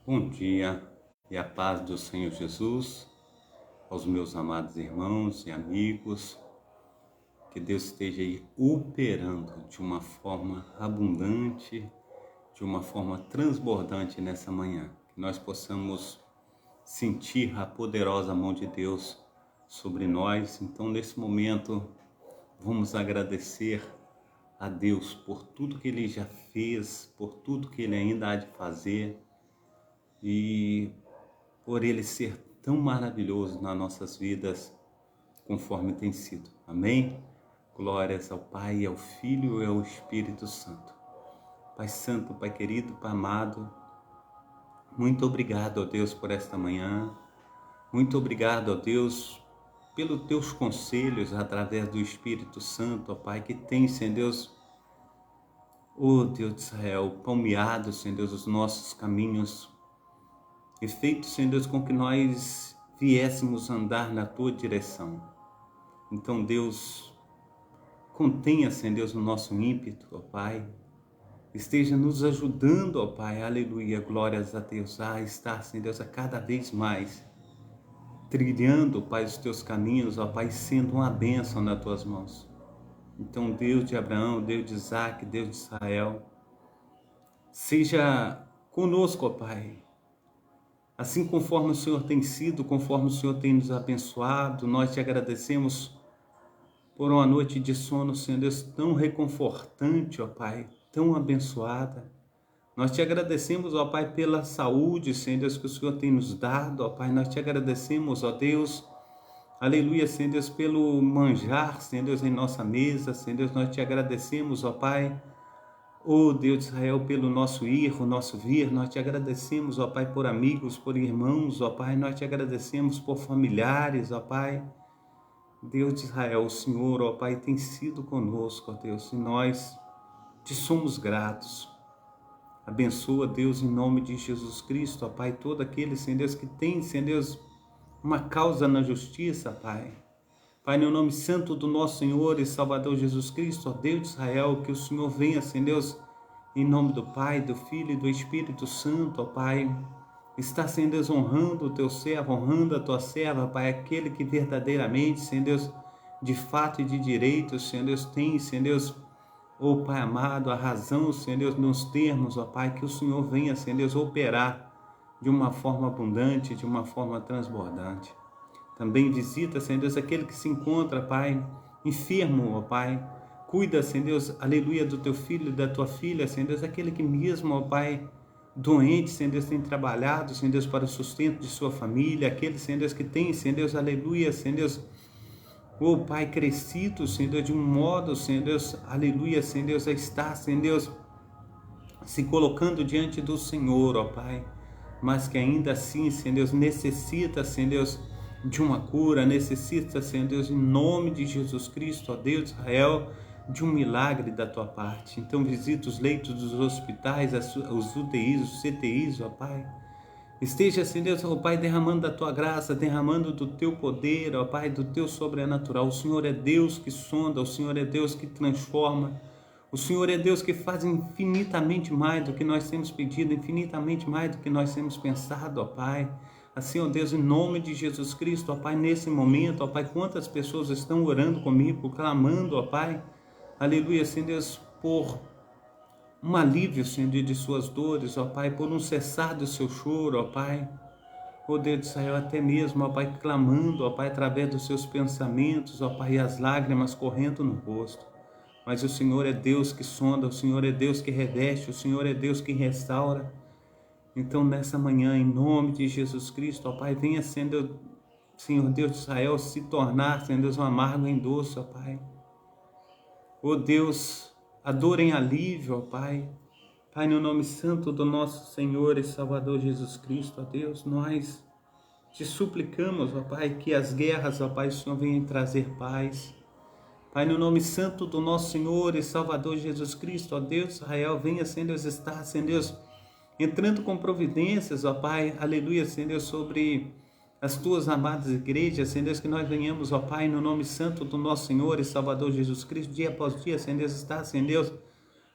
Bom dia e a paz do Senhor Jesus aos meus amados irmãos e amigos. Que Deus esteja aí operando de uma forma abundante, de uma forma transbordante nessa manhã. Que nós possamos sentir a poderosa mão de Deus sobre nós. Então, nesse momento, vamos agradecer a Deus por tudo que Ele já fez, por tudo que Ele ainda há de fazer e por Ele ser tão maravilhoso nas nossas vidas, conforme tem sido. Amém? Glórias ao Pai, ao Filho e ao Espírito Santo. Pai Santo, Pai querido, Pai amado, muito obrigado, ó Deus, por esta manhã. Muito obrigado, ó Deus, pelos teus conselhos através do Espírito Santo, ó Pai, que tem, Senhor Deus, ó Deus de Israel, palmeado, Senhor Deus, os nossos caminhos e feito, Senhor Deus, com que nós viéssemos andar na tua direção. Então, Deus, contenha, Senhor Deus, o nosso ímpeto, ó Pai. Esteja nos ajudando, ó Pai, aleluia, glórias a Deus, a estar, Senhor Deus, a cada vez mais trilhando, Pai, os teus caminhos, ó Pai, sendo uma bênção nas tuas mãos. Então, Deus de Abraão, Deus de Isaac, Deus de Israel, seja conosco, ó Pai. Assim conforme o Senhor tem sido, conforme o Senhor tem nos abençoado, nós te agradecemos por uma noite de sono, Senhor Deus, tão reconfortante, ó Pai, tão abençoada. Nós te agradecemos, ó Pai, pela saúde, Senhor Deus, que o Senhor tem nos dado, ó Pai. Nós te agradecemos, ó Deus, aleluia, Senhor Deus, pelo manjar, Senhor Deus, em nossa mesa, Senhor Deus, nós te agradecemos, ó Pai. Ó Deus de Israel, pelo nosso ir, o nosso vir, nós te agradecemos, ó Pai, por amigos, por irmãos, ó Pai, nós te agradecemos por familiares, ó Pai. Deus de Israel, o Senhor, ó Pai, tem sido conosco, ó Deus, e nós te somos gratos. Abençoa, Deus, em nome de Jesus Cristo, ó Pai, todo aquele, Senhor Deus, que tem, Senhor Deus, uma causa na justiça, Pai. Pai, no nome santo do nosso Senhor e Salvador Jesus Cristo, ó Deus de Israel, que o Senhor venha, Senhor Deus, em nome do Pai, do Filho e do Espírito Santo, ó Pai, está, Senhor Deus, honrando o teu servo, honrando a tua serva, Pai, aquele que verdadeiramente, Senhor Deus, de fato e de direito, Senhor Deus, tem, Senhor Deus, ó Pai amado, a razão, Senhor Deus, nos termos, ó Pai, que o Senhor venha, Senhor Deus, operar de uma forma abundante, de uma forma transbordante. Também visita, Senhor Deus, aquele que se encontra, Pai, enfermo, ó Pai. Cuida, Senhor Deus, aleluia, do teu filho e da tua filha, Senhor Deus, aquele que mesmo, ó Pai, doente, Senhor Deus, tem trabalhado, Senhor Deus, para o sustento de sua família, aquele, Senhor Deus, que tem, Senhor Deus, aleluia, Senhor Deus, ó Pai, crescido, Senhor Deus, de um modo, Senhor Deus, aleluia, Senhor Deus, a estar, Senhor Deus, se colocando diante do Senhor, ó Pai, mas que ainda assim, Senhor Deus, necessita, Senhor Deus, de uma cura, necessita, Senhor Deus, em nome de Jesus Cristo, ó Deus de Israel, de um milagre da tua parte. Então visita os leitos dos hospitais, os UTIs, os CTIs, ó Pai. Esteja, Senhor Deus, ó Pai, derramando da tua graça, derramando do teu poder, ó Pai, do teu sobrenatural. O Senhor é Deus que sonda, o Senhor é Deus que transforma. O Senhor é Deus que faz infinitamente mais do que nós temos pedido, infinitamente mais do que nós temos pensado, ó Pai. Assim, ó Deus, em nome de Jesus Cristo, ó Pai, nesse momento, ó Pai, quantas pessoas estão orando comigo, clamando, ó Pai, aleluia, Senhor Deus, por um alívio, Senhor Deus, de suas dores, ó Pai, por um cessar do seu choro, ó Pai. Ó Deus de Israel, até mesmo, ó Pai, clamando, ó Pai, através dos seus pensamentos, ó Pai, e as lágrimas correndo no rosto. Mas o Senhor é Deus que sonda, o Senhor é Deus que reveste, o Senhor é Deus que restaura. Então, nessa manhã, em nome de Jesus Cristo, ó Pai, venha sendo, Senhor Deus de Israel, se tornar, Senhor Deus, um amargo em doce, ó Pai. Ó Deus, a dor em alívio, ó Pai. Pai, no nome santo do nosso Senhor e Salvador Jesus Cristo, ó Deus, nós te suplicamos, ó Pai, que as guerras, ó Pai, o Senhor venha trazer paz. Pai, no nome santo do nosso Senhor e Salvador Jesus Cristo, ó Deus, Israel, venha, Senhor Deus, estar, Senhor Deus, entrando com providências, ó Pai, aleluia, Senhor Deus, sobre as tuas amadas igrejas, Senhor Deus, que nós venhamos, ó Pai, no nome santo do nosso Senhor e Salvador Jesus Cristo, dia após dia, Senhor Deus, está, Senhor Deus,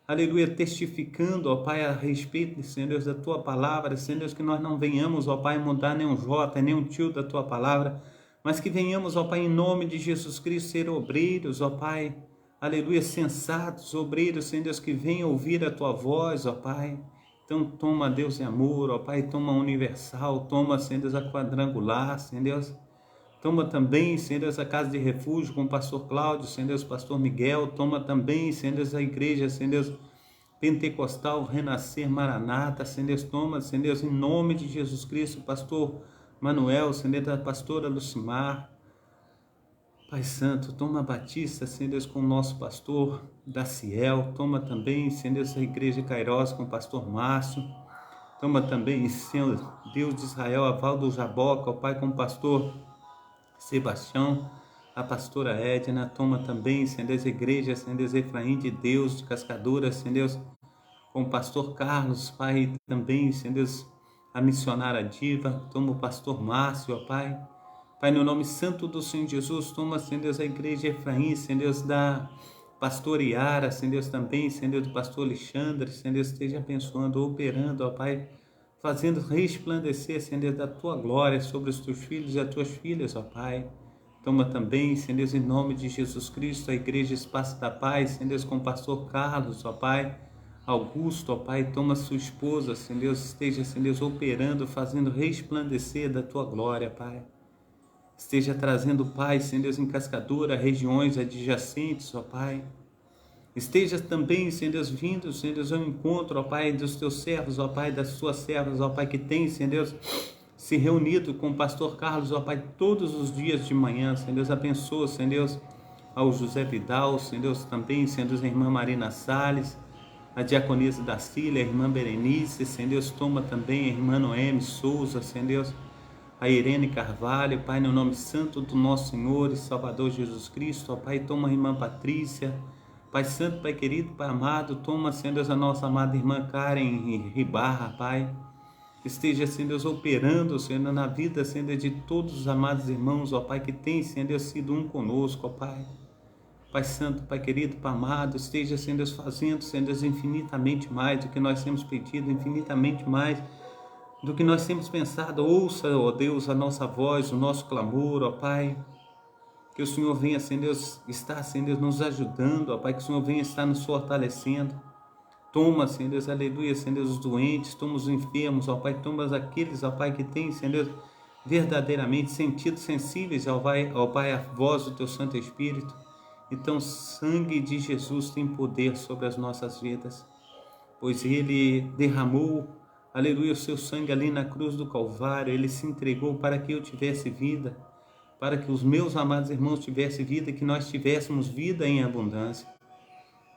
aleluia, testificando, ó Pai, a respeito, Senhor Deus, da Tua palavra, Senhor Deus, que nós não venhamos, ó Pai, mudar nem um jota, nem um tio da Tua palavra, mas que venhamos, ó Pai, em nome de Jesus Cristo, ser obreiros, ó Pai, aleluia, sensatos, obreiros, Senhor Deus, que venham ouvir a Tua voz, ó Pai. Então toma, Deus, em amor, ó Pai, toma a universal, toma, Senhor Deus, a quadrangular, Senhor Deus. Toma também, Senhor Deus, a casa de refúgio com o pastor Cláudio, Senhor Deus, pastor Miguel. Toma também, Senhor Deus, a igreja, Senhor Deus, Pentecostal, Renascer, Maranata, Senhor Deus. Toma, Senhor Deus, em nome de Jesus Cristo, pastor Manuel, Senhor Deus, a pastora Lucimar. Pai Santo, toma a Batista, Senhor Deus, com o nosso pastor Daciel. Toma também, Senhor Deus, a igreja Cairós com o pastor Márcio. Toma também, Senhor Deus de Israel, a Val do Jaboca, ó Pai, com o pastor Sebastião, a pastora Edna. Toma também, Senhor Deus, a igreja, Senhor Deus, Efraim de Deus, de Cascadura, Senhor Deus, com o pastor Carlos, Pai, também, Senhor Deus, a missionária Diva. Toma o pastor Márcio, ó Pai. Pai, no nome santo do Senhor Jesus, toma, Senhor Deus, a igreja Efraim, Senhor Deus, da pastora Iara, Senhor Deus, também, Senhor Deus, do pastor Alexandre, Senhor Deus, esteja abençoando, operando, ó Pai, fazendo resplandecer, Senhor Deus, da Tua glória sobre os Teus filhos e as Tuas filhas, ó Pai. Toma também, Senhor Deus, em nome de Jesus Cristo, a igreja Espaço da Paz, Senhor Deus, com o pastor Carlos, ó Pai, Augusto, ó Pai, toma sua esposa, Senhor Deus, esteja, Senhor Deus, operando, fazendo resplandecer da Tua glória, Pai. Esteja trazendo paz, Senhor Deus, em Cascadura, regiões adjacentes, ó Pai. Esteja também, Senhor Deus, vindo, Senhor Deus, ao encontro, ó Pai, dos Teus servos, ó Pai, das Suas servas, ó Pai, que tem, Senhor Deus, se reunido com o pastor Carlos, ó Pai, todos os dias de manhã. Senhor Deus, abençoa, Senhor Deus, ao José Vidal, Senhor Deus, também, Senhor Deus, a irmã Marina Salles, a diaconisa da Cília, a irmã Berenice, Senhor Deus, toma também a irmã Noemi Souza, Senhor Deus, a Irene Carvalho, Pai, no nome santo do nosso Senhor e Salvador Jesus Cristo, ó Pai, toma a irmã Patrícia, Pai Santo, Pai querido, Pai amado, toma, Senhor Deus, a nossa amada irmã Karen Ribarra, Pai, esteja, Senhor Deus, operando, Senhor, na vida, Senhor Deus, de todos os amados irmãos, ó Pai, que tem, Senhor Deus, sido um conosco, ó Pai, Pai Santo, Pai querido, Pai amado, esteja, Senhor Deus, fazendo, Senhor Deus, infinitamente mais do que nós temos pedido, infinitamente mais do que nós temos pensado. Ouça, ó Deus, a nossa voz, o nosso clamor, ó Pai, que o Senhor venha, Senhor Deus, estar, Senhor Deus, nos ajudando, ó Pai, que o Senhor venha estar nos fortalecendo. Toma, Senhor Deus, aleluia, Senhor Deus, os doentes, toma os enfermos, ó Pai, toma aqueles, ó Pai, que têm, Senhor Deus, verdadeiramente sentidos sensíveis, ó Pai, a voz do Teu Santo Espírito. Então, o sangue de Jesus tem poder sobre as nossas vidas, pois Ele derramou, aleluia, o seu sangue ali na cruz do Calvário. Ele se entregou para que eu tivesse vida, para que os meus amados irmãos tivessem vida, que nós tivéssemos vida em abundância.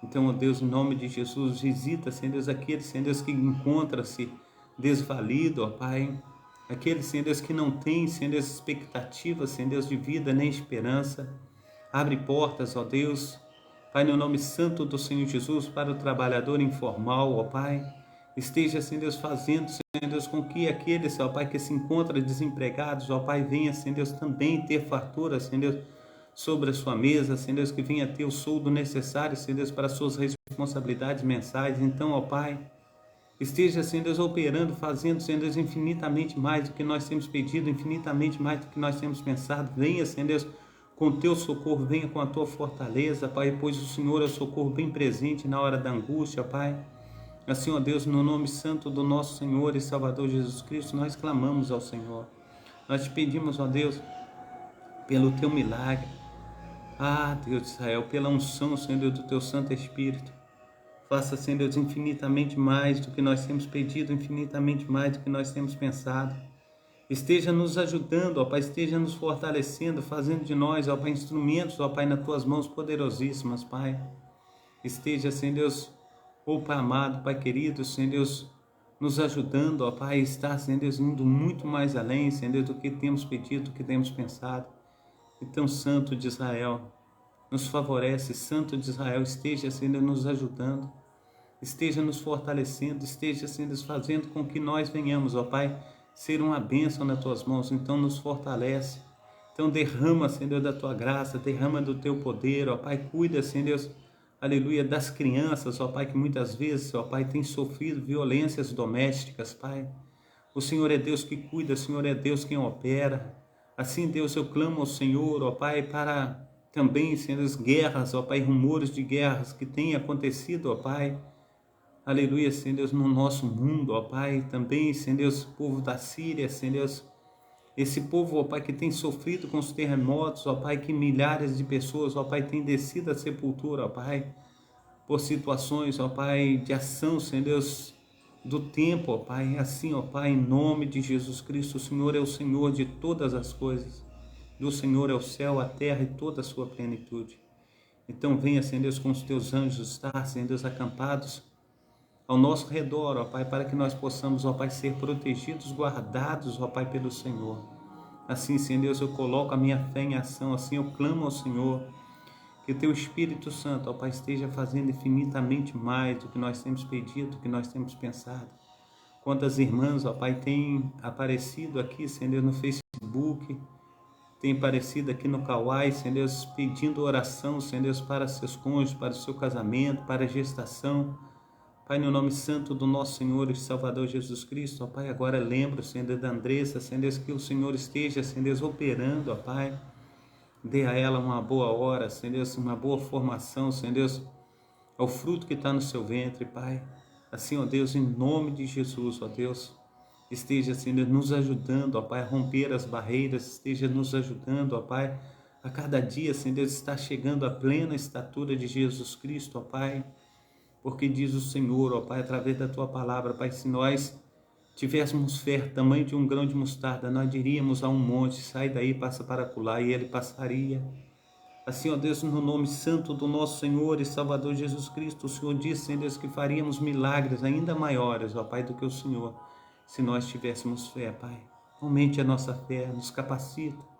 Então, ó Deus, em nome de Jesus, visita, Senhor Deus, aqueles, Senhor Deus, que encontra-se desvalido, ó Pai, aqueles, Senhor Deus, que não têm, Senhor Deus, expectativas, Senhor Deus, de vida nem esperança. Abre portas, ó Deus, Pai, no nome santo do Senhor Jesus, para o trabalhador informal, ó Pai. Esteja, Senhor Deus, fazendo, Senhor Deus, com que aqueles, ó Pai, que se encontram desempregados, ó Pai, venha, Senhor Deus, também ter fartura, Senhor Deus, sobre a sua mesa, Senhor Deus, que venha ter o soldo necessário, Senhor Deus, para as suas responsabilidades mensais. Então, ó Pai, esteja, Senhor Deus, operando, fazendo, Senhor Deus, infinitamente mais do que nós temos pedido, infinitamente mais do que nós temos pensado. Venha, Senhor Deus, com o Teu socorro, venha com a Tua fortaleza, Pai, pois o Senhor é o socorro bem presente na hora da angústia, Pai. Assim, ó Deus, no nome santo do nosso Senhor e Salvador Jesus Cristo, nós clamamos ao Senhor. Nós te pedimos, ó Deus, pelo Teu milagre. Ah, Deus de Israel, pela unção, Senhor Deus, do Teu Santo Espírito. Faça, Senhor Deus, infinitamente mais do que nós temos pedido, infinitamente mais do que nós temos pensado. Esteja nos ajudando, ó Pai, esteja nos fortalecendo, fazendo de nós, ó Pai, instrumentos, ó Pai, nas Tuas mãos poderosíssimas, Pai. Esteja, Senhor Deus, ó Pai amado, Pai querido, Senhor Deus, nos ajudando, ó Pai, está, Senhor Deus, indo muito mais além, Senhor Deus, do que temos pedido, do que temos pensado. Então, Santo de Israel, nos favorece, Santo de Israel, esteja, Senhor Deus, nos ajudando, esteja nos fortalecendo, esteja, Senhor Deus, fazendo com que nós venhamos, ó Pai, ser uma bênção nas Tuas mãos. Então, nos fortalece. Então, derrama, Senhor Deus, da Tua graça, derrama do Teu poder, ó Pai, cuida, Senhor Deus, aleluia, das crianças, ó Pai, que muitas vezes, ó Pai, tem sofrido violências domésticas, Pai. O Senhor é Deus que cuida, o Senhor é Deus quem opera. Assim, Deus, eu clamo ao Senhor, ó Pai, para também, Senhor, as guerras, ó Pai, rumores de guerras que têm acontecido, ó Pai. Aleluia, Senhor Deus, no nosso mundo, ó Pai, também, Senhor Deus, o povo da Síria, Senhor Deus, esse povo, ó Pai, que tem sofrido com os terremotos, ó Pai, que milhares de pessoas, ó Pai, têm descido à sepultura, ó Pai, por situações, ó Pai, de ação, Senhor Deus, do tempo, ó Pai, assim, ó Pai, em nome de Jesus Cristo, o Senhor é o Senhor de todas as coisas, do Senhor é o céu, a terra e toda a sua plenitude. Então venha, Senhor Deus, com os teus anjos estar, Senhor Deus, acampados ao nosso redor, ó Pai, para que nós possamos, ó Pai, ser protegidos, guardados, ó Pai, pelo Senhor. Assim, Senhor Deus, eu coloco a minha fé em ação, assim eu clamo ao Senhor, que o Teu Espírito Santo, ó Pai, esteja fazendo infinitamente mais do que nós temos pedido, do que nós temos pensado. Quantas irmãs, ó Pai, têm aparecido aqui, Senhor Deus, no Facebook, têm aparecido aqui no Kawaii, Senhor Deus, pedindo oração, Senhor Deus, para seus cônjuges, para o seu casamento, para a gestação. Pai, no nome santo do nosso Senhor e Salvador Jesus Cristo, ó Pai, agora lembro, Senhor Deus, da Andressa, Senhor Deus, que o Senhor esteja, Senhor Deus, operando, ó Pai, dê a ela uma boa hora, Senhor Deus, uma boa formação, Senhor Deus, ao fruto que está no seu ventre, Pai. Assim, ó Deus, em nome de Jesus, ó Deus, esteja, Senhor Deus, nos ajudando, ó Pai, a romper as barreiras, esteja nos ajudando, ó Pai, a cada dia, Senhor Deus, está chegando à plena estatura de Jesus Cristo, ó Pai. Porque diz o Senhor, ó Pai, através da Tua palavra, Pai, se nós tivéssemos fé, tamanho de um grão de mostarda, nós diríamos a um monte, sai daí, passa para acolá, e ele passaria. Assim, ó Deus, no nome santo do nosso Senhor e Salvador Jesus Cristo, o Senhor disse, Senhor Deus, que faríamos milagres ainda maiores, ó Pai, do que o Senhor, se nós tivéssemos fé, Pai. Aumente a nossa fé, nos capacita.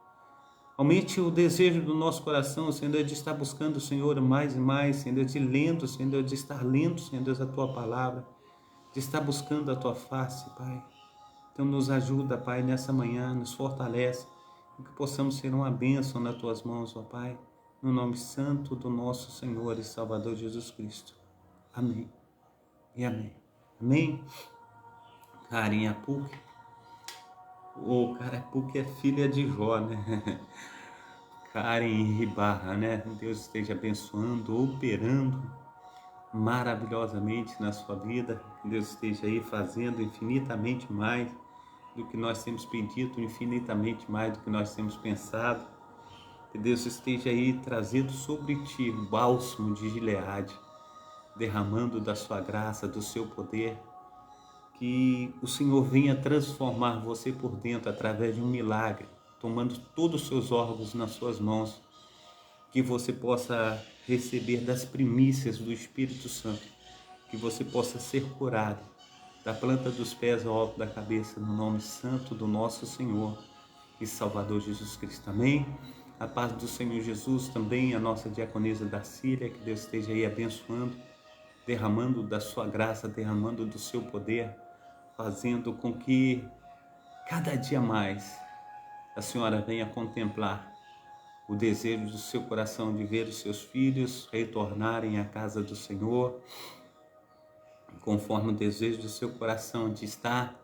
Aumente o desejo do nosso coração, Senhor Deus, de estar buscando o Senhor mais e mais, Senhor Deus, de lendo, Senhor Deus, de estar lendo, Senhor Deus, a Tua palavra, de estar buscando a Tua face, Pai. Então nos ajuda, Pai, nessa manhã, nos fortalece, e que possamos ser uma bênção nas Tuas mãos, ó Pai, no nome santo do nosso Senhor e Salvador Jesus Cristo. Amém e amém. Amém? Carinha PUC. Cara, PUC é filha de Jó, né? Karen Ribarra, né? Deus esteja abençoando, operando maravilhosamente na sua vida. Que Deus esteja aí fazendo infinitamente mais do que nós temos pedido, infinitamente mais do que nós temos pensado. Que Deus esteja aí trazendo sobre ti o bálsamo de Gileade, derramando da sua graça, do seu poder. Que o Senhor venha transformar você por dentro através de um milagre, tomando todos os seus órgãos nas suas mãos, que você possa receber das primícias do Espírito Santo, que você possa ser curado da planta dos pés ao alto da cabeça, no nome santo do nosso Senhor e Salvador Jesus Cristo. Amém? A paz do Senhor Jesus também, a nossa diaconisa da Síria, que Deus esteja aí abençoando, derramando da sua graça, derramando do seu poder, fazendo com que cada dia mais a senhora venha contemplar o desejo do seu coração de ver os seus filhos retornarem à casa do Senhor, conforme o desejo do seu coração de estar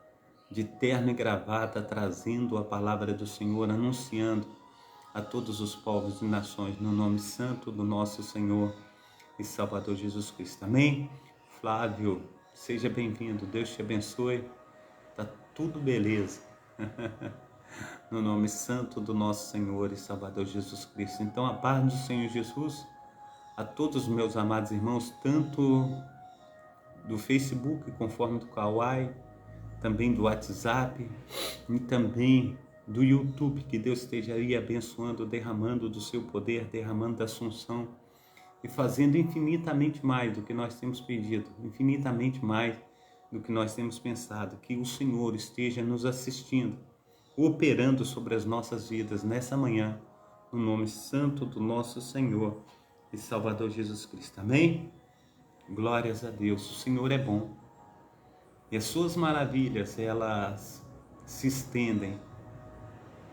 de terno e gravata, trazendo a palavra do Senhor, anunciando a todos os povos e nações, no nome santo do nosso Senhor e Salvador Jesus Cristo. Amém? Flávio, seja bem-vindo, Deus te abençoe, tá tudo beleza. No nome santo do nosso Senhor e Salvador Jesus Cristo. Então, a paz do Senhor Jesus a todos os meus amados irmãos, tanto do Facebook, conforme do Kawaii, também do WhatsApp e também do YouTube, que Deus esteja aí abençoando, derramando do seu poder, derramando da assunção e fazendo infinitamente mais do que nós temos pedido, infinitamente mais do que nós temos pensado, que o Senhor esteja nos assistindo, operando sobre as nossas vidas nessa manhã, no nome santo do nosso Senhor e Salvador Jesus Cristo. Amém? Glórias a Deus, o Senhor é bom e as suas maravilhas, elas se estendem,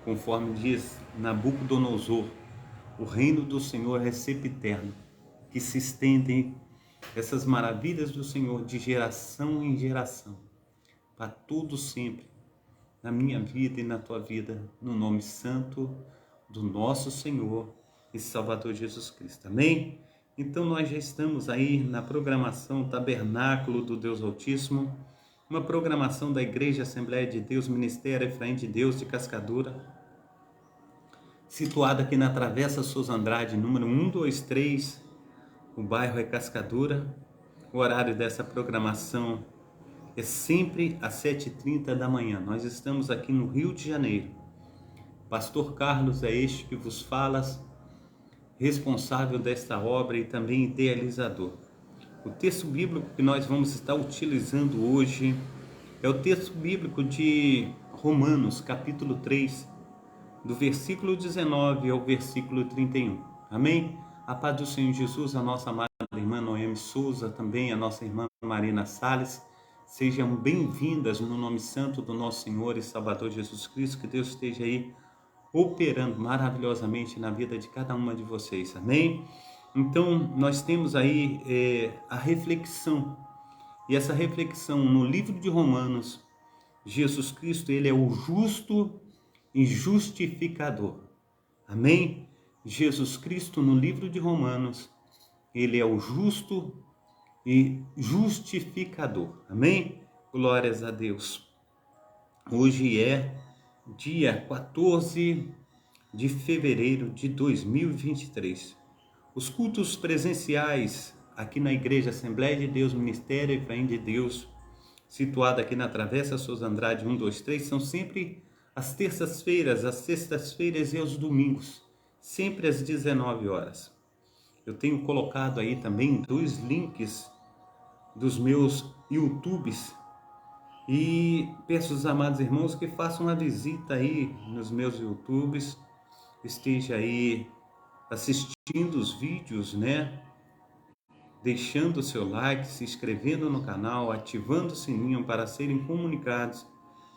conforme diz Nabucodonosor, o reino do Senhor é sempiterno, que se estendem, essas maravilhas do Senhor de geração em geração, para tudo sempre, na minha vida e na tua vida, no nome santo do nosso Senhor e Salvador Jesus Cristo. Amém? Então nós já estamos aí na programação Tabernáculo do Deus Altíssimo, uma programação da Igreja Assembleia de Deus, Ministério Efraim de Deus de Cascadura, situada aqui na Travessa Souza Andrade, número 123, o bairro é Cascadura. O horário dessa programação é sempre às 7h30 da manhã. Nós estamos aqui no Rio de Janeiro. Pastor Carlos é este que vos fala, responsável desta obra e também idealizador. O texto bíblico que nós vamos estar utilizando hoje é o texto bíblico de Romanos, capítulo 3, do versículo 19 ao versículo 31. Amém? A paz do Senhor Jesus, a nossa amada irmã Noemi Souza, também a nossa irmã Marina Salles, sejam bem-vindas no nome santo do nosso Senhor e Salvador Jesus Cristo. Que Deus esteja aí operando maravilhosamente na vida de cada uma de vocês. Amém? Então, nós temos aí a reflexão, e essa reflexão no livro de Romanos, Jesus Cristo, ele é o justo e justificador. Amém? Jesus Cristo, no livro de Romanos, ele é o justo e justificador. Amém? Glórias a Deus. Hoje é dia 14 de fevereiro de 2023. Os cultos presenciais aqui na Igreja Assembleia de Deus, Ministério Efraim de Deus, situada aqui na Travessa Souza Andrade 123, são sempre às terças-feiras, às sextas-feiras e aos domingos, sempre às 19 horas. Eu tenho colocado aí também 2 links dos meus YouTubes e peço aos amados irmãos que façam uma visita aí nos meus YouTubes, esteja aí assistindo os vídeos, né? Deixando o seu like, se inscrevendo no canal, ativando o sininho para serem comunicados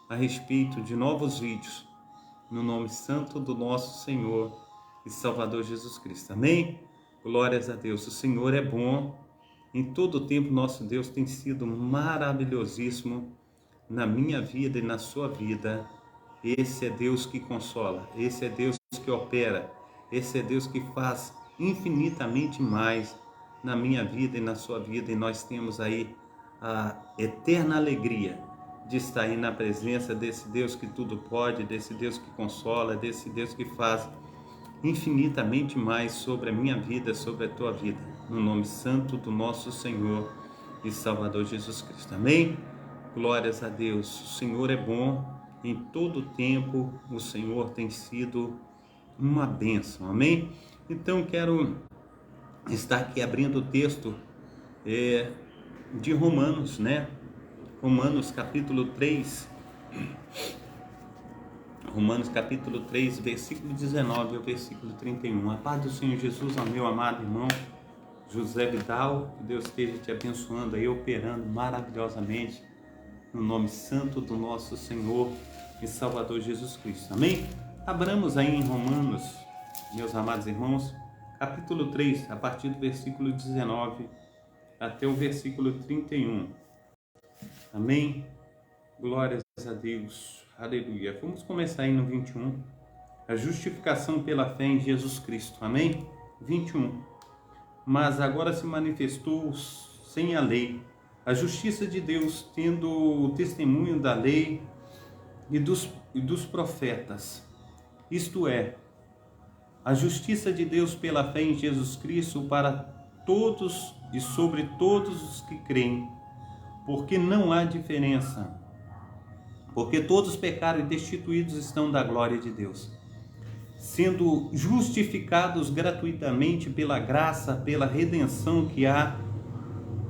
a respeito de novos vídeos, no nome santo do nosso Senhor e Salvador Jesus Cristo. Amém? Glórias a Deus. O Senhor é bom. Em todo o tempo, nosso Deus tem sido maravilhosíssimo na minha vida e na sua vida. Esse é Deus que consola, esse é Deus que opera, esse é Deus que faz infinitamente mais na minha vida e na sua vida. E nós temos aí a eterna alegria de estar aí na presença desse Deus que tudo pode, desse Deus que consola, desse Deus que faz infinitamente mais sobre a minha vida, sobre a tua vida, no nome santo do nosso Senhor e Salvador Jesus Cristo. Amém? Glórias a Deus. O Senhor é bom, em todo tempo o Senhor tem sido uma bênção. Amém? Então quero estar aqui abrindo o texto de Romanos, né? Romanos capítulo 3, versículo 19 ao versículo 31. A paz do Senhor Jesus ao meu amado irmão José Vidal, que Deus esteja te abençoando aí, operando maravilhosamente no nome santo do nosso Senhor e Salvador Jesus Cristo. Amém? Abramos aí em Romanos, meus amados irmãos, capítulo 3, a partir do versículo 19 até o versículo 31. Amém? Glórias a Deus. Aleluia. Vamos começar aí no 21. A justificação pela fé em Jesus Cristo. Amém? 21. Mas agora se manifestou sem a lei a justiça de Deus, tendo o testemunho da lei e dos profetas. Isto é, a justiça de Deus pela fé em Jesus Cristo para todos e sobre todos os que creem, porque não há diferença, porque todos pecaram e destituídos estão da glória de Deus, sendo justificados gratuitamente pela graça, pela redenção que há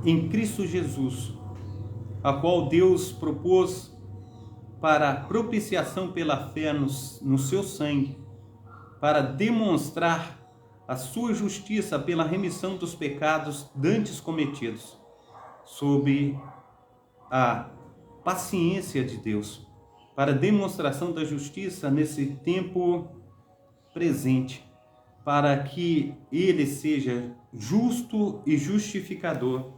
em Cristo Jesus, a qual Deus propôs para propiciação pela fé no seu sangue, para demonstrar a sua justiça pela remissão dos pecados dantes cometidos, sob a paciência de Deus, para demonstração da justiça nesse tempo presente, para que ele seja justo e justificador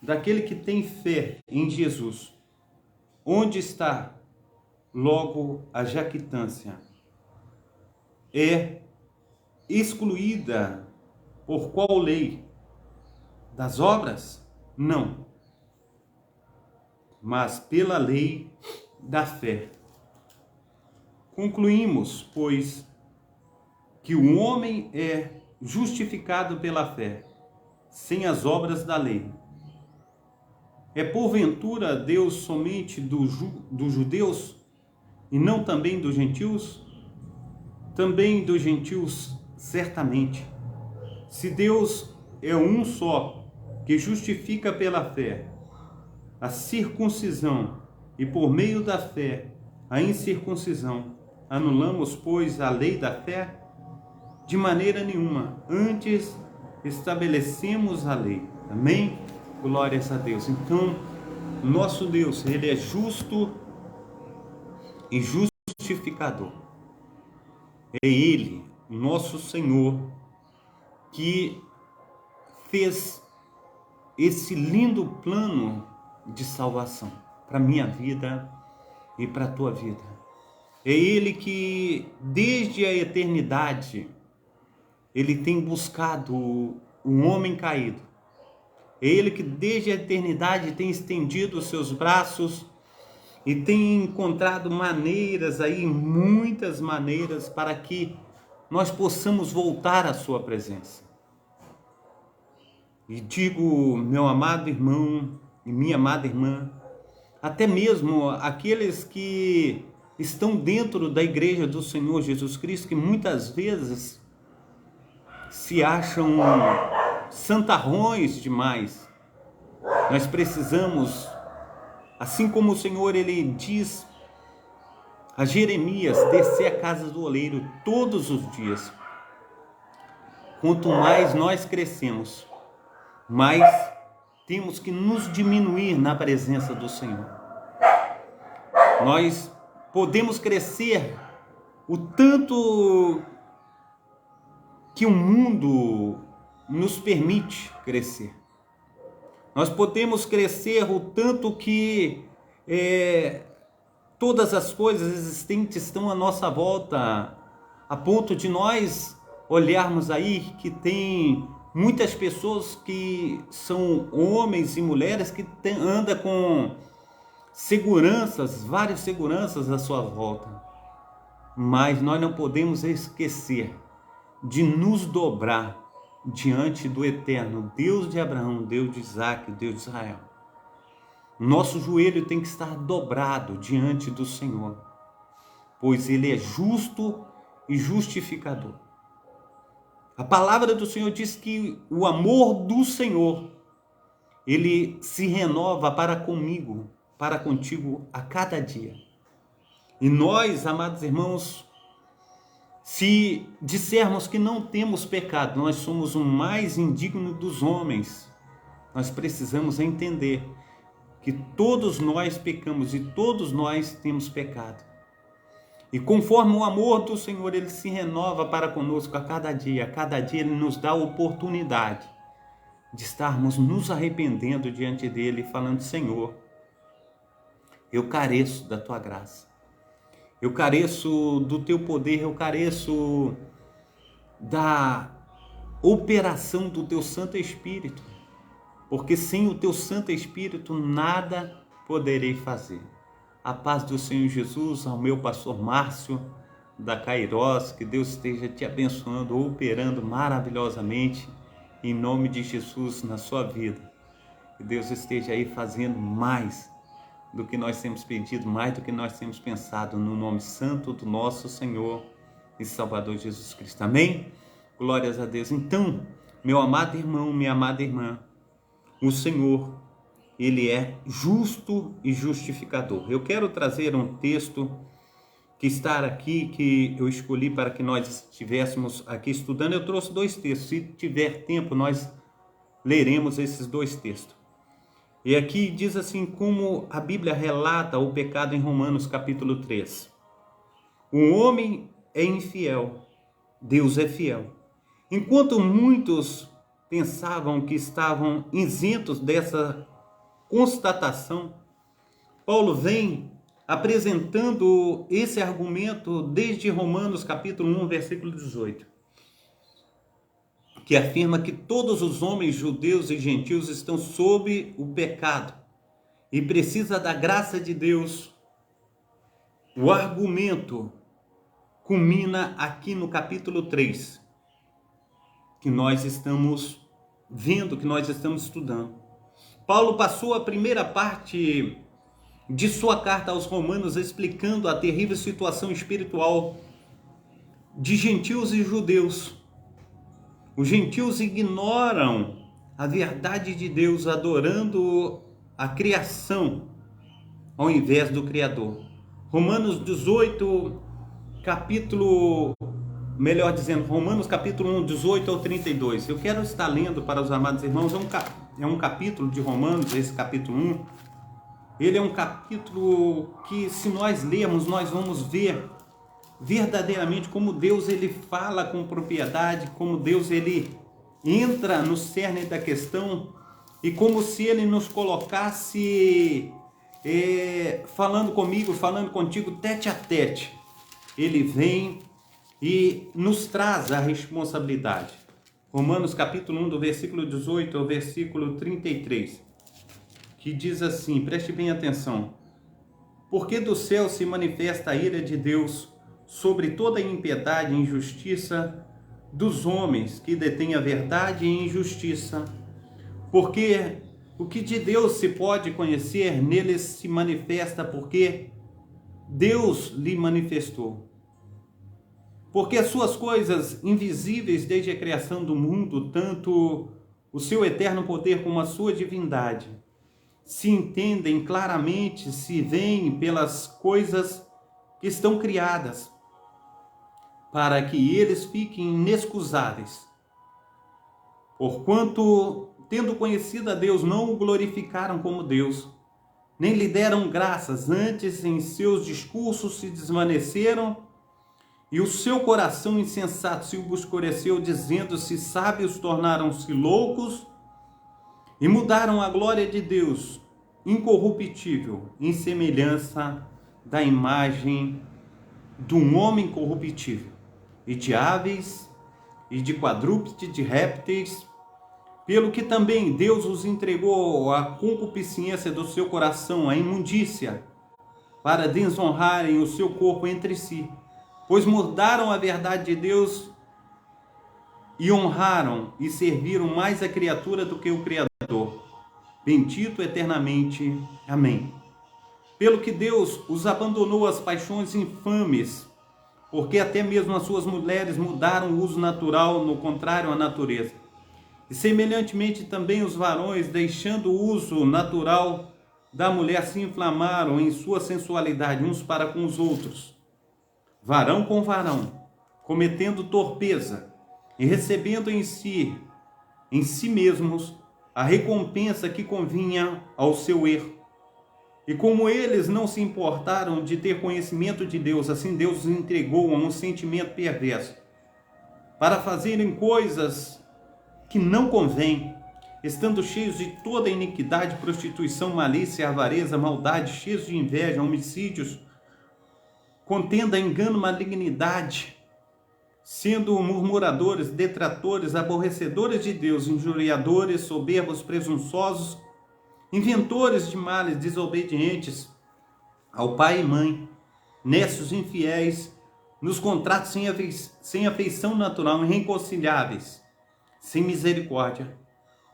daquele que tem fé em Jesus. Onde está logo a jactância? É excluída por qual lei? Das obras? Não, mas pela lei da fé. Concluímos, pois, que o homem é justificado pela fé, sem as obras da lei. É porventura Deus somente dos judeus e não também dos gentios? Também dos gentios, certamente. Se Deus é um só, que justifica pela fé a circuncisão e por meio da fé a incircuncisão, anulamos, pois, a lei da fé? De maneira nenhuma. Antes estabelecemos a lei. Amém? Glórias a Deus. Então, nosso Deus, ele é justo e justificador. É ele, nosso Senhor, que fez esse lindo plano de salvação para minha vida e para a tua vida. É ele que desde a eternidade ele tem buscado o homem caído. É ele que desde a eternidade tem estendido os seus braços e tem encontrado maneiras aí, muitas maneiras, para que nós possamos voltar à sua presença. E digo, meu amado irmão e minha amada irmã, até mesmo aqueles que estão dentro da igreja do Senhor Jesus Cristo, que muitas vezes se acham santarrões demais. Nós precisamos, assim como o Senhor ele diz a Jeremias, descer à casa do oleiro todos os dias. Quanto mais nós crescemos, mais temos que nos diminuir na presença do Senhor. Nós podemos crescer o tanto que o mundo nos permite crescer. Nós podemos crescer o tanto que todas as coisas existentes estão à nossa volta, a ponto de nós olharmos aí que tem muitas pessoas que são homens e mulheres que andam com seguranças, várias seguranças à sua volta. Mas nós não podemos esquecer de nos dobrar diante do eterno Deus de Abraão, Deus de Isaac, Deus de Israel. Nosso joelho tem que estar dobrado diante do Senhor, pois Ele é justo e justificador. A palavra do Senhor diz que o amor do Senhor, Ele se renova para comigo, para contigo a cada dia. E nós, amados irmãos, se dissermos que não temos pecado, nós somos o mais indigno dos homens. Nós precisamos entender que todos nós pecamos e todos nós temos pecado. E conforme o amor do Senhor, Ele se renova para conosco a cada dia Ele nos dá a oportunidade de estarmos nos arrependendo diante dEle, falando: Senhor, eu careço da Tua graça. Eu careço do Teu poder, eu careço da operação do Teu Santo Espírito, porque sem o Teu Santo Espírito nada poderei fazer. A paz do Senhor Jesus, ao meu pastor Márcio da Cairós, que Deus esteja te abençoando, operando maravilhosamente em nome de Jesus na sua vida. Que Deus esteja aí fazendo mais do que nós temos pedido, mais do que nós temos pensado, no nome santo do nosso Senhor e Salvador Jesus Cristo. Amém? Glórias a Deus. Então, meu amado irmão, minha amada irmã, o Senhor, Ele é justo e justificador. Eu quero trazer um texto que está aqui, que eu escolhi para que nós estivéssemos aqui estudando. Eu trouxe dois textos. Se tiver tempo, nós leremos esses dois textos. E aqui diz assim, como a Bíblia relata o pecado em Romanos capítulo 3. O homem é infiel, Deus é fiel. Enquanto muitos pensavam que estavam isentos dessa constatação, Paulo vem apresentando esse argumento desde Romanos capítulo 1, versículo 18, que afirma que todos os homens, judeus e gentios, estão sob o pecado e precisa da graça de Deus. O argumento culmina aqui no capítulo 3, que nós estamos vendo, que nós estamos estudando. Paulo passou a primeira parte de sua carta aos Romanos explicando a terrível situação espiritual de gentios e judeus. Os gentios ignoram a verdade de Deus, adorando a criação ao invés do Criador. Romanos 18, Romanos capítulo 1, 18 ao 32. Eu quero estar lendo para os amados irmãos, é um capítulo de Romanos, esse capítulo 1. Ele é um capítulo que, se nós lermos, nós vamos ver verdadeiramente como Deus ele fala com propriedade, como Deus ele entra no cerne da questão e como se ele nos colocasse falando comigo, falando contigo, tete a tete. Ele vem e nos traz a responsabilidade. Romanos capítulo 1, do versículo 18 ao versículo 33, que diz assim, preste bem atenção: porque do céu se manifesta a ira de Deus sobre toda a impiedade e injustiça dos homens que detêm a verdade e injustiça, porque o que de Deus se pode conhecer, nele se manifesta, porque Deus lhe manifestou. Porque as suas coisas invisíveis desde a criação do mundo, tanto o seu eterno poder como a sua divindade, se entendem claramente, se veem pelas coisas que estão criadas, para que eles fiquem inexcusáveis. Porquanto, tendo conhecido a Deus, não o glorificaram como Deus, nem lhe deram graças, antes em seus discursos se desvaneceram, e o seu coração insensato se obscureceu, dizendo-se sábios, tornaram-se loucos, e mudaram a glória de Deus, incorruptível, em semelhança da imagem de um homem corruptível, e de aves, e de quadrúpedes, de répteis, pelo que também Deus os entregou à concupiscência do seu coração, à imundícia, para desonrarem o seu corpo entre si, pois mudaram a verdade de Deus e honraram e serviram mais a criatura do que o Criador. Bendito eternamente. Amém. Pelo que Deus os abandonou às paixões infames, porque até mesmo as suas mulheres mudaram o uso natural, no contrário à natureza. E semelhantemente também os varões, deixando o uso natural da mulher, se inflamaram em sua sensualidade uns para com os outros, varão com varão, cometendo torpeza e recebendo em si mesmos a recompensa que convinha ao seu erro. E como eles não se importaram de ter conhecimento de Deus, assim Deus os entregou a um sentimento perverso, para fazerem coisas que não convém, estando cheios de toda iniquidade, prostituição, malícia, avareza, maldade, cheios de inveja, homicídios, contenda, engano, malignidade, sendo murmuradores, detratores, aborrecedores de Deus, injuriadores, soberbos, presunçosos, inventores de males, desobedientes ao pai e mãe, necios, infiéis, nos contratos sem afeição natural, irreconciliáveis, sem misericórdia,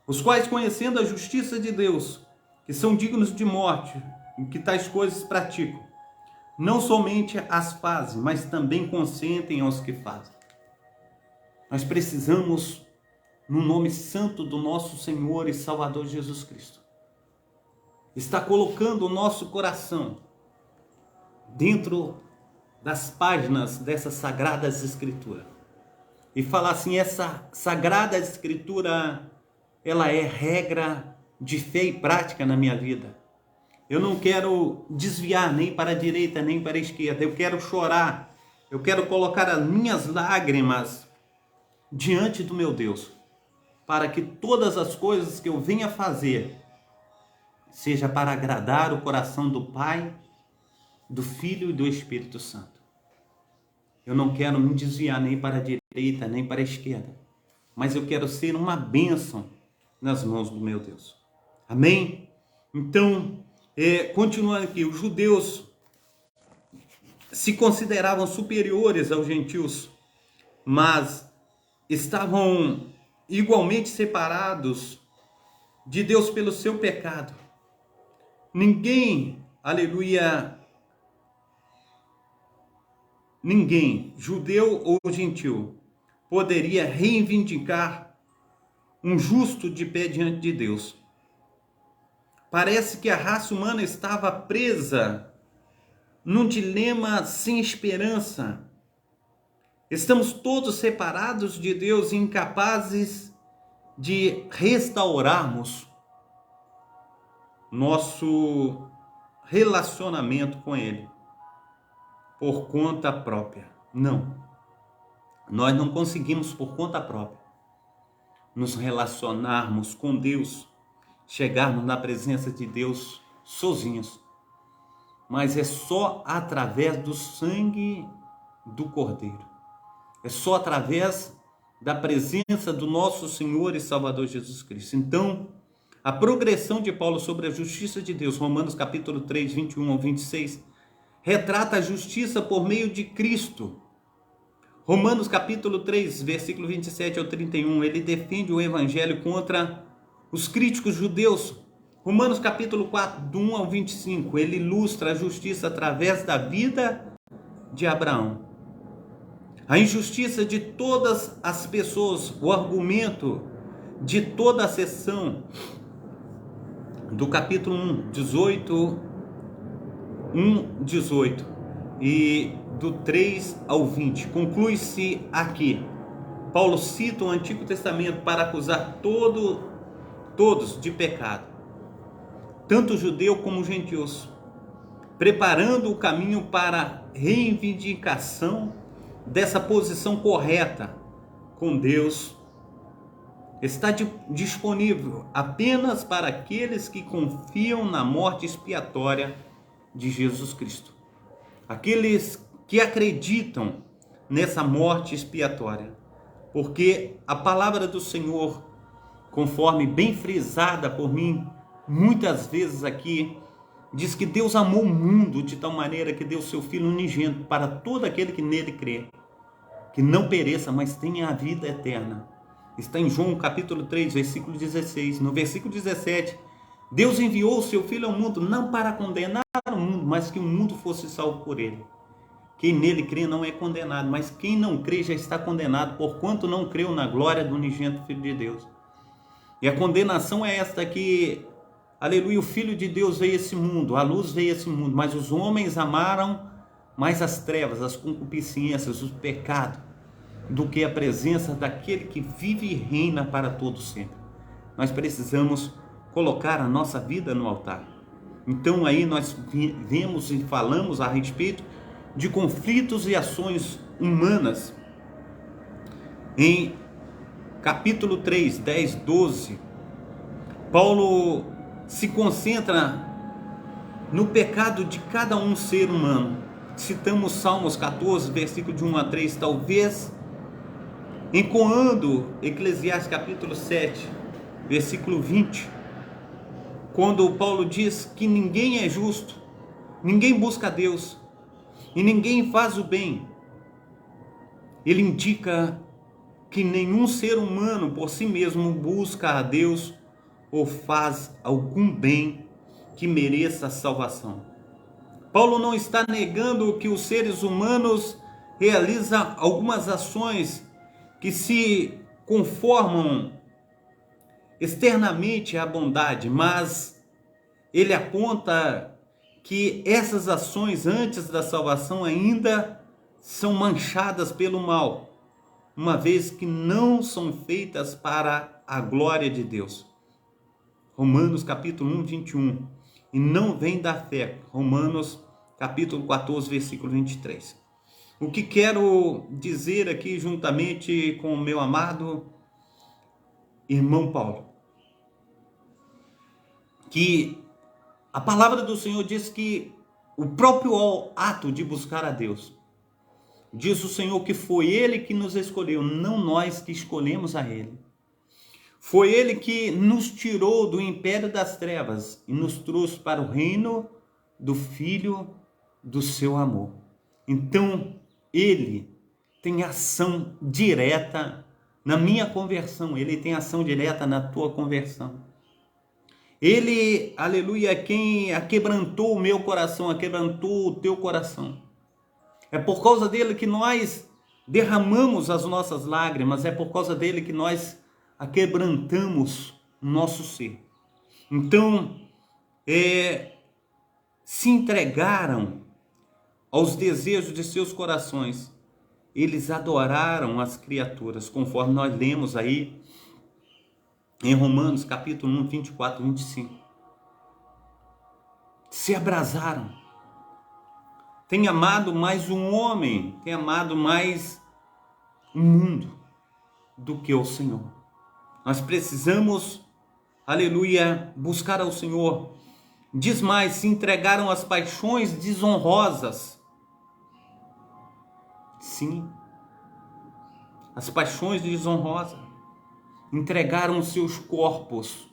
os quais, conhecendo a justiça de Deus, que são dignos de morte, e que tais coisas praticam, não somente as fazem, mas também consentem aos que fazem. Nós precisamos, no nome santo do nosso Senhor e Salvador Jesus Cristo, estar colocando o nosso coração dentro das páginas dessas sagradas escrituras e falar assim: essa sagrada escritura, ela é regra de fé e prática na minha vida. Eu não quero desviar nem para a direita nem para a esquerda. Eu quero chorar, eu quero colocar as minhas lágrimas diante do meu Deus, para que todas as coisas que eu venha fazer seja para agradar o coração do Pai, do Filho e do Espírito Santo. Eu não quero me desviar nem para a direita, nem para a esquerda, mas eu quero ser uma bênção nas mãos do meu Deus. Amém? Então, continuando aqui, os judeus se consideravam superiores aos gentios, mas estavam igualmente separados de Deus pelo seu pecado. Ninguém, aleluia, ninguém, judeu ou gentil, poderia reivindicar um justo de pé diante de Deus. Parece que a raça humana estava presa num dilema sem esperança. Estamos todos separados de Deus e incapazes de restaurarmos nosso relacionamento com Ele por conta própria. Não. Nós não conseguimos por conta própria nos relacionarmos com Deus, chegarmos na presença de Deus sozinhos. Mas é só através do sangue do Cordeiro. É só através da presença do nosso Senhor e Salvador Jesus Cristo. Então, a progressão de Paulo sobre a justiça de Deus, Romanos capítulo 3, 21 ao 26, retrata a justiça por meio de Cristo. Romanos capítulo 3, versículo 27 ao 31, ele defende o evangelho contra os críticos judeus. Romanos capítulo 4, do 1 ao 25, ele ilustra a justiça através da vida de Abraão. A injustiça de todas as pessoas, o argumento de toda a seção do capítulo 1, 18 e do 3 ao 20, conclui-se aqui. Paulo cita o Antigo Testamento para acusar todos de pecado, tanto judeu como gentios, preparando o caminho para a reivindicação dessa posição correta com Deus. Está disponível apenas para aqueles que confiam na morte expiatória de Jesus Cristo. Aqueles que acreditam nessa morte expiatória. Porque a palavra do Senhor, conforme bem frisada por mim muitas vezes aqui, diz que Deus amou o mundo de tal maneira que deu seu Filho unigênito para todo aquele que nele crê, que não pereça, mas tenha a vida eterna. Está em João capítulo 3, versículo 16. No versículo 17, Deus enviou o seu Filho ao mundo, não para condenar o mundo, mas que o mundo fosse salvo por ele. Quem nele crê não é condenado, mas quem não crê já está condenado, porquanto não creu na glória do unigênito Filho de Deus. E a condenação é esta que, aleluia, o Filho de Deus veio a esse mundo, a luz veio a esse mundo, mas os homens amaram mais as trevas, as concupiscências, o pecado, do que a presença daquele que vive e reina para todo sempre. Nós precisamos colocar a nossa vida no altar. Então aí nós vemos e falamos a respeito de conflitos e ações humanas. Em capítulo 3, 10, 12, Paulo se concentra no pecado de cada um ser humano. Citamos Salmos 14, versículo de 1 a 3, talvez encoando Eclesiastes capítulo 7, versículo 20, quando Paulo diz que ninguém é justo, ninguém busca Deus e ninguém faz o bem. Ele indica que nenhum ser humano por si mesmo busca a Deus ou faz algum bem que mereça a salvação. Paulo não está negando que os seres humanos realizam algumas ações que se conformam externamente à bondade, mas ele aponta que essas ações antes da salvação ainda são manchadas pelo mal, uma vez que não são feitas para a glória de Deus. Romanos capítulo 1, 21. E não vem da fé. Romanos capítulo 14, versículo 23. O que quero dizer aqui juntamente com o meu amado irmão Paulo, que a palavra do Senhor diz que o próprio ato de buscar a Deus, diz o Senhor que foi Ele que nos escolheu, não nós que escolhemos a Ele. Foi Ele que nos tirou do império das trevas e nos trouxe para o reino do Filho do seu amor. Então, Ele tem ação direta na minha conversão, Ele tem ação direta na tua conversão. Ele, aleluia, é quem aquebrantou o meu coração, aquebrantou o teu coração. É por causa dele que nós derramamos as nossas lágrimas, é por causa dele que nós aquebrantamos o nosso ser. Então, se entregaram aos desejos de seus corações. Eles adoraram as criaturas, conforme nós lemos aí em Romanos capítulo 1, 24, 25. Se abrasaram. Tem amado mais um homem, tem amado mais o mundo do que o Senhor. Nós precisamos, aleluia, buscar ao Senhor. Diz mais, se entregaram às paixões desonrosas. Sim, as paixões desonrosas. Entregaram seus corpos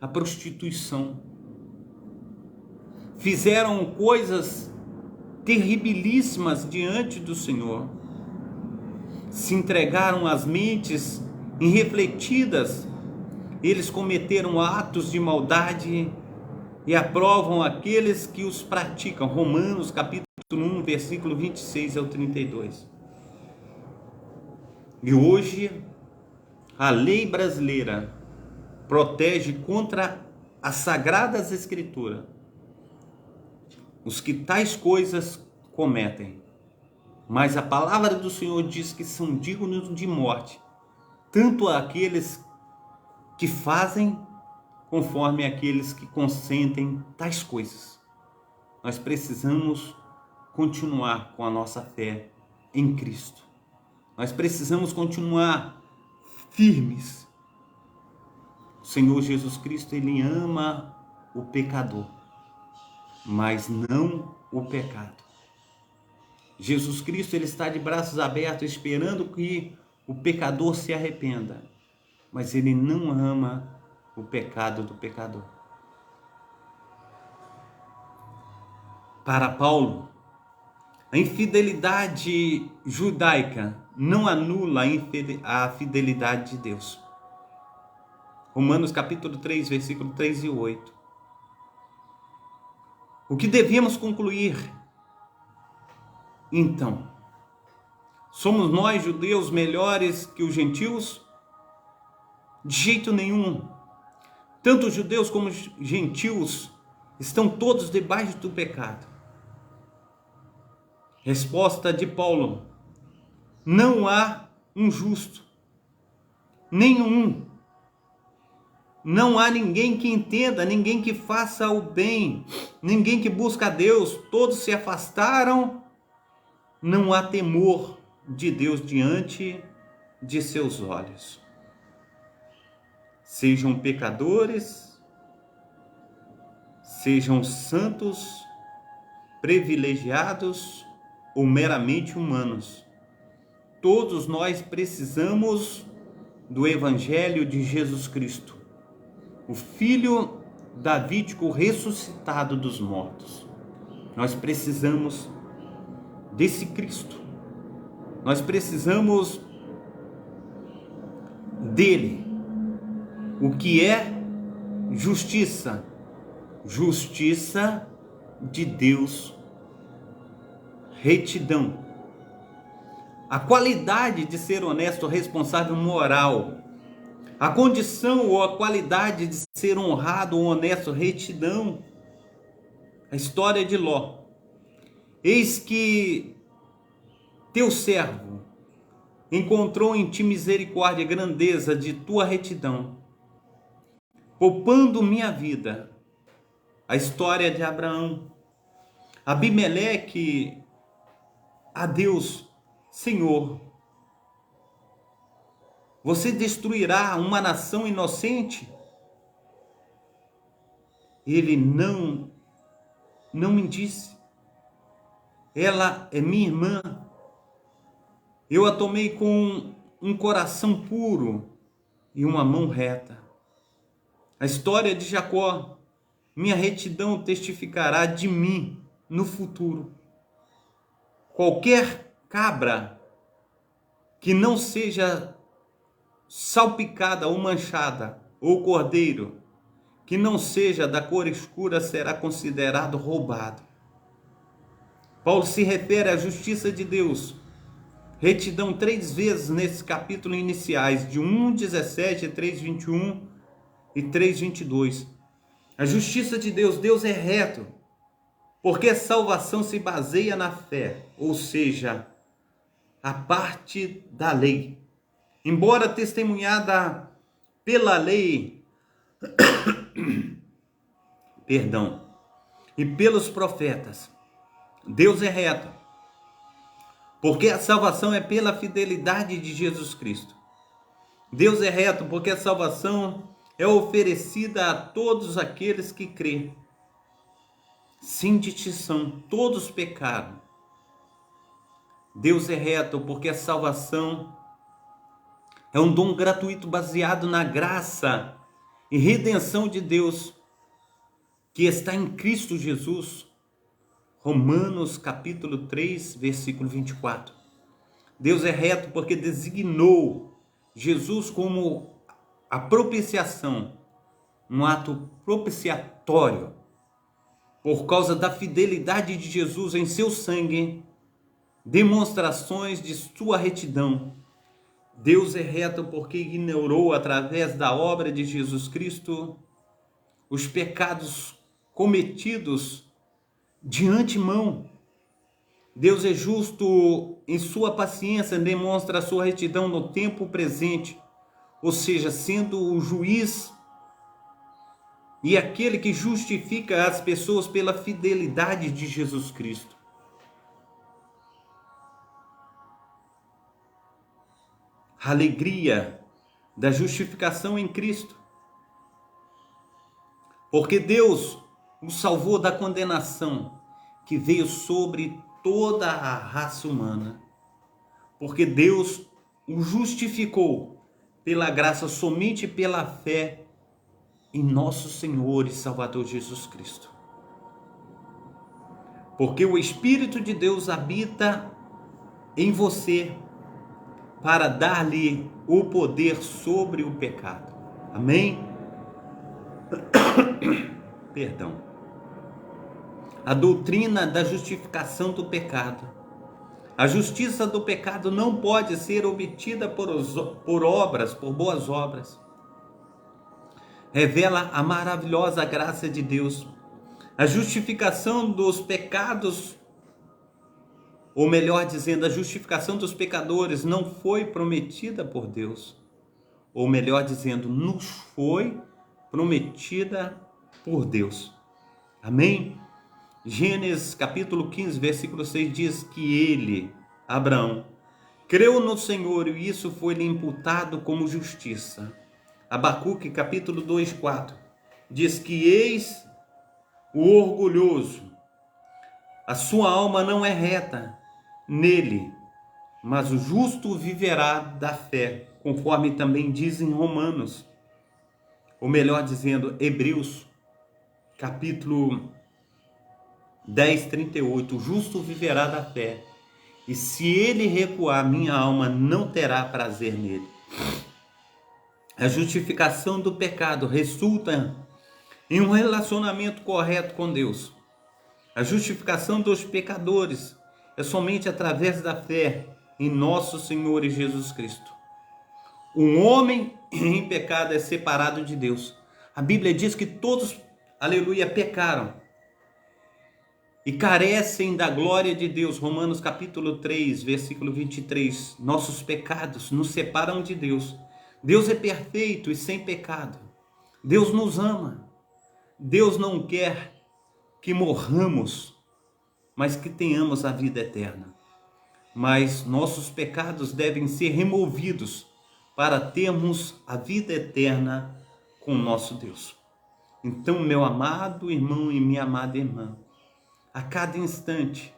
à prostituição. Fizeram coisas terribilíssimas diante do Senhor. Se entregaram às mentes irrefletidas. Eles cometeram atos de maldade e aprovam aqueles que os praticam. Romanos capítulo 1, versículo 26 ao 32. E hoje a lei brasileira protege contra as sagradas escrituras os que tais coisas cometem. Mas a palavra do Senhor diz que são dignos de morte, tanto aqueles que fazem, conforme aqueles que consentem tais coisas. Nós precisamos continuar com a nossa fé em Cristo. Nós precisamos continuar firmes. O Senhor Jesus Cristo, Ele ama o pecador, mas não o pecado. Jesus Cristo, Ele está de braços abertos esperando que o pecador se arrependa, mas Ele não ama o pecado do pecador. Para Paulo, a infidelidade judaica não anula a fidelidade de Deus. Romanos capítulo 3, versículo 3 e 8. O que devemos concluir? Então, somos nós judeus melhores que os gentios? De jeito nenhum. Tanto os judeus como os gentios estão todos debaixo do pecado. Resposta de Paulo: não há um justo, nenhum. Não há ninguém que entenda, ninguém que faça o bem, ninguém que busca a Deus. Todos se afastaram. Não há temor de Deus diante de seus olhos. Sejam pecadores, sejam santos, privilegiados ou meramente humanos. Todos nós precisamos do Evangelho de Jesus Cristo, o Filho davídico ressuscitado dos mortos. Nós precisamos desse Cristo. Nós precisamos dele. O que é justiça? Justiça de Deus. Retidão. A qualidade de ser honesto, responsável, moral. A condição ou a qualidade de ser honrado, honesto, retidão. A história de Ló. Eis que teu servo encontrou em ti misericórdia e grandeza de tua retidão, poupando minha vida. A história de Abraão. Abimeleque a Deus: Senhor, você destruirá uma nação inocente? Ele não me disse. Ela é minha irmã. Eu a tomei com um coração puro e uma mão reta. A história de Jacó, minha retidão testificará de mim no futuro. Qualquer cabra que não seja salpicada ou manchada, ou cordeiro que não seja da cor escura, será considerado roubado. Paulo se refere à justiça de Deus, retidão 3 vezes nesses capítulos iniciais, de 1:17, 3:21 e 3:22. A justiça de Deus, Deus é reto, porque a salvação se baseia na fé, ou seja, a parte da lei. Embora testemunhada pela lei, e pelos profetas, Deus é reto, porque a salvação é pela fidelidade de Jesus Cristo. Deus é reto porque a salvação é oferecida a todos aqueles que crêem. Sem distinção, todos pecaram. Deus é reto porque a salvação é um dom gratuito baseado na graça e redenção de Deus que está em Cristo Jesus. Romanos capítulo 3, versículo 24. Deus é reto porque designou Jesus como a propiciação, um ato propiciatório. Por causa da fidelidade de Jesus em seu sangue, demonstrações de sua retidão. Deus é reto porque ignorou através da obra de Jesus Cristo os pecados cometidos de antemão. Deus é justo em sua paciência, demonstra a sua retidão no tempo presente, ou seja, sendo o juiz e aquele que justifica as pessoas pela fidelidade de Jesus Cristo. A alegria da justificação em Cristo, porque Deus o salvou da condenação que veio sobre toda a raça humana, porque Deus o justificou pela graça, somente pela fé em nosso Senhor e Salvador Jesus Cristo. Porque o Espírito de Deus habita em você para dar-lhe o poder sobre o pecado. Amém? Perdão. A doutrina da justificação do pecado. A justiça do pecado não pode ser obtida por obras, por boas obras. Revela a maravilhosa graça de Deus. A justificação dos pecados, ou melhor dizendo, a justificação dos pecadores não foi prometida por Deus. Ou melhor dizendo, nos foi prometida por Deus. Amém? Gênesis capítulo 15, versículo 6 diz que ele, Abraão, creu no Senhor e isso foi-lhe imputado como justiça. Abacuque capítulo 2, 4 diz que eis o orgulhoso, a sua alma não é reta nele, mas o justo viverá da fé, conforme também diz em Romanos, ou melhor dizendo, Hebreus capítulo 10, 38, o justo viverá da fé, e se ele recuar, minha alma não terá prazer nele. A justificação do pecado resulta em um relacionamento correto com Deus. A justificação dos pecadores é somente através da fé em nosso Senhor e Jesus Cristo. Um homem em pecado é separado de Deus. A Bíblia diz que todos, aleluia, pecaram e carecem da glória de Deus. Romanos capítulo 3, versículo 23. Nossos pecados nos separam de Deus. Deus é perfeito e sem pecado. Deus nos ama. Deus não quer que morramos, mas que tenhamos a vida eterna. mas nossos pecados devem ser removidos para termos a vida eterna com o nosso Deus. Então, meu amado irmão e minha amada irmã, a cada instante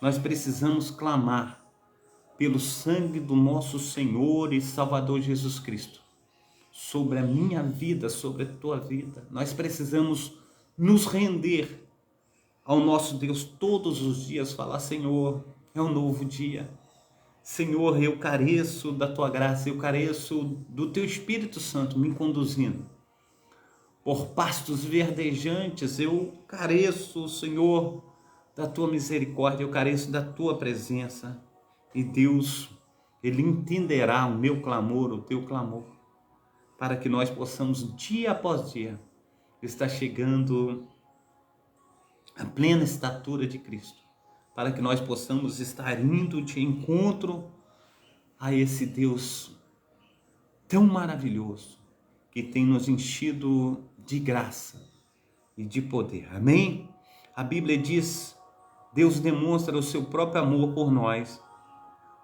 nós precisamos clamar pelo sangue do nosso Senhor e Salvador Jesus Cristo sobre a minha vida, sobre a tua vida. Nós precisamos nos render ao nosso Deus todos os dias, falar: Senhor, é um novo dia. Senhor, eu careço da tua graça, eu careço do teu Espírito Santo me conduzindo por pastos verdejantes. Eu careço, Senhor, da tua misericórdia, eu careço da tua presença. E Deus, Ele entenderá o meu clamor, o teu clamor, para que nós possamos, dia após dia, estar chegando à plena estatura de Cristo, para que nós possamos estar indo de encontro a esse Deus tão maravilhoso, que tem nos enchido de graça e de poder. Amém? A Bíblia diz: Deus demonstra o seu próprio amor por nós,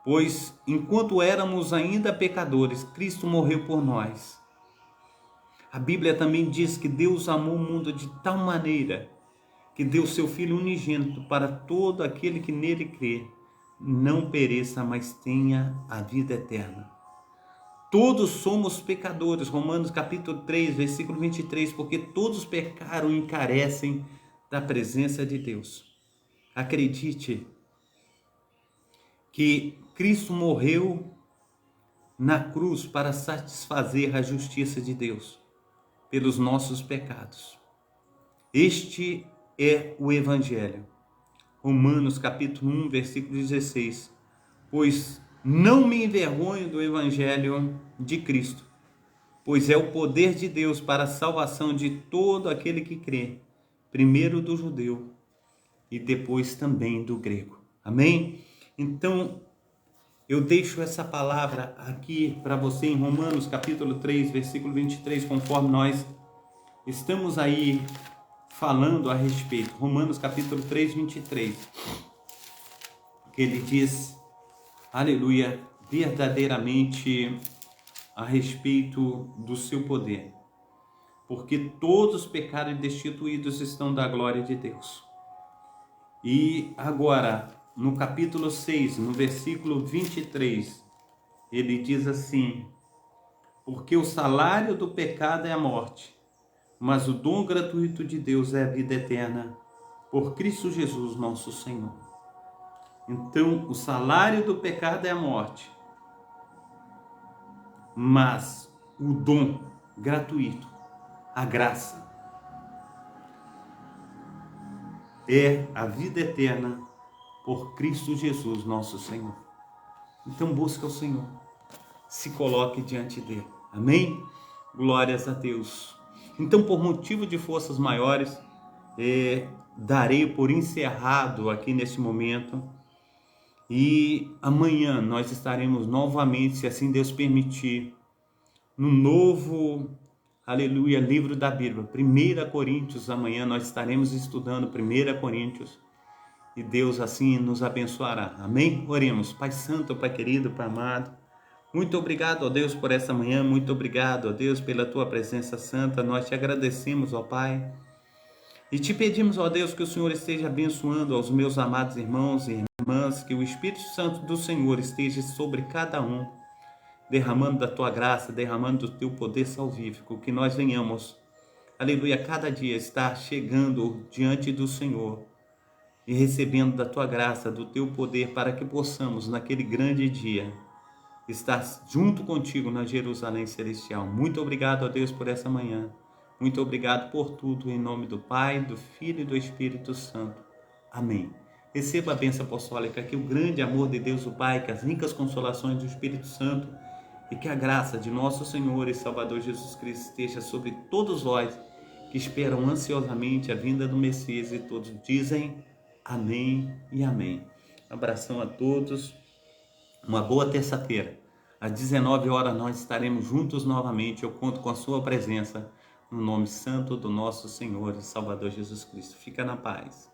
pois enquanto éramos ainda pecadores, Cristo morreu por nós. A Bíblia também diz que Deus amou o mundo de tal maneira que deu seu Filho unigênito para todo aquele que nele crê, não pereça, mas tenha a vida eterna. Todos somos pecadores, Romanos capítulo 3, versículo 23, porque todos pecaram e carecem da presença de Deus. Acredite que Cristo morreu na cruz para satisfazer a justiça de Deus pelos nossos pecados. Este é o Evangelho. Romanos capítulo 1, versículo 16. Pois não me envergonho do Evangelho de Cristo, pois é o poder de Deus para a salvação de todo aquele que crê, primeiro do judeu e depois também do grego. Amém? Então, eu deixo essa palavra aqui para você em Romanos capítulo 3, versículo 23, conforme nós estamos aí falando a respeito. Romanos capítulo 3, 23. Que ele diz, aleluia, verdadeiramente a respeito do seu poder. Porque todos pecaram e destituídos estão da glória de Deus. E agora, no capítulo 6, no versículo 23, ele diz assim: porque o salário do pecado é a morte, mas o dom gratuito de Deus é a vida eterna, por Cristo Jesus nosso Senhor. Então, o salário do pecado é a morte, mas o dom gratuito, a graça, é a vida eterna por Cristo Jesus nosso Senhor. Então, busca o Senhor, se coloque diante dele. Amém? Glórias a Deus. Então, por motivo de forças maiores, darei por encerrado aqui nesse momento. E amanhã nós estaremos novamente, se assim Deus permitir, no novo, aleluia, livro da Bíblia, 1 Coríntios. Amanhã nós estaremos estudando 1 Coríntios. E Deus assim nos abençoará. Amém? Oremos. Pai Santo, Pai querido, Pai amado, muito obrigado, ó Deus, por essa manhã. Muito obrigado, ó Deus, pela Tua presença santa. Nós te agradecemos, ó Pai. E te pedimos, ó Deus, que o Senhor esteja abençoando aos meus amados irmãos e irmãs, que o Espírito Santo do Senhor esteja sobre cada um, derramando da Tua graça, derramando do Teu poder salvífico, que nós venhamos, aleluia, cada dia estar chegando diante do Senhor e recebendo da Tua graça, do Teu poder, para que possamos, naquele grande dia, estar junto contigo na Jerusalém Celestial. Muito obrigado, ó Deus, por essa manhã. Muito obrigado por tudo, em nome do Pai, do Filho e do Espírito Santo. Amém. Receba a bênção apostólica, que o grande amor de Deus, o Pai, que as ricas consolações do Espírito Santo e que a graça de nosso Senhor e Salvador Jesus Cristo esteja sobre todos nós que esperam ansiosamente a vinda do Messias, e todos dizem amém e amém. Um abração a todos. Uma boa terça-feira. Às 19 horas nós estaremos juntos novamente. Eu conto com a sua presença, no nome santo do nosso Senhor e Salvador Jesus Cristo. Fica na paz.